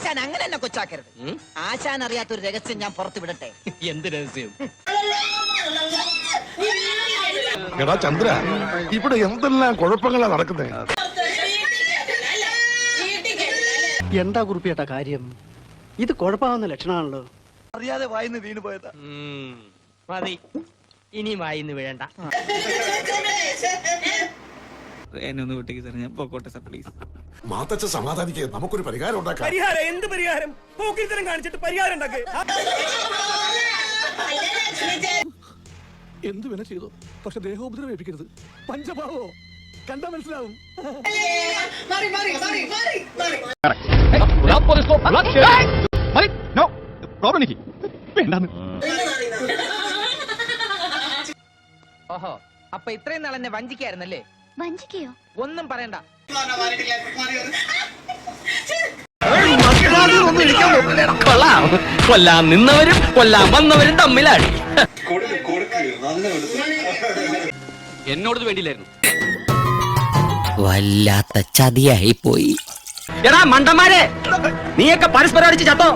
ആശാൻ അങ്ങനെ എന്നെ കൊച്ചാക്കരുത്. ആശാൻ അറിയാത്തൊരു രഹസ്യം ഞാൻ പുറത്തു വിടട്ടെ. എന്ത് രഹസ്യം? എടാ ചന്ദ്ര, ഇവിടെ എന്തെല്ലാം കുഴപ്പങ്ങളാ നടക്കുന്നത്. എന്താ കുറിപ്പിയേട്ട കാര്യം? ഇത് കുഴപ്പമാവുന്ന ലക്ഷണമാണല്ലോ. അറിയാതെ വായിന്ന് വീണ് പോയതാ. മതി, ഇനി വായിന്ന് വീഴണ്ട. എന്നെ ഒന്ന് വിട്ടേക്ക് സാർ, ഞാൻ പോക്കോട്ടെ സാർ പ്ലീസ്. മാത്തച്ഛ സമാധാനിക്കുക, നമുക്കൊരു പരിഹാരം ഉണ്ടാക്കാം. പരിഹാരം? എന്ത് പരിഹാരം? പോക്കിരിത്തരം കാണിച്ചിട്ട് പരിഹാരം ഉണ്ടാക്കുക. എന്ത് വേണ ചെയ്തോ, പക്ഷെ ദേഹോപദ്രവം ഏൽപ്പിക്കരുത്. പഞ്ചഭാവോ കണ്ടാ മനസ്സിലാവും. ഓഹോ, അപ്പൊ ഇത്രയും നാൾ എന്നെ വഞ്ചിക്കായിരുന്നല്ലേ? വഞ്ചിക്കയോ? ഒന്നും പറയണ്ട. കൊല്ലാൻ നിന്നവരും കൊല്ലാൻ വന്നവരും തമ്മിലാണ്. എന്നോടത് വേണ്ടിയില്ലായിരുന്നു. വല്ലാത്ത ചതിയായി പോയി. എടാ മണ്ടന്മാരെ, നീയൊക്കെ പരസ്പരം അടിച്ച് ചത്തോ.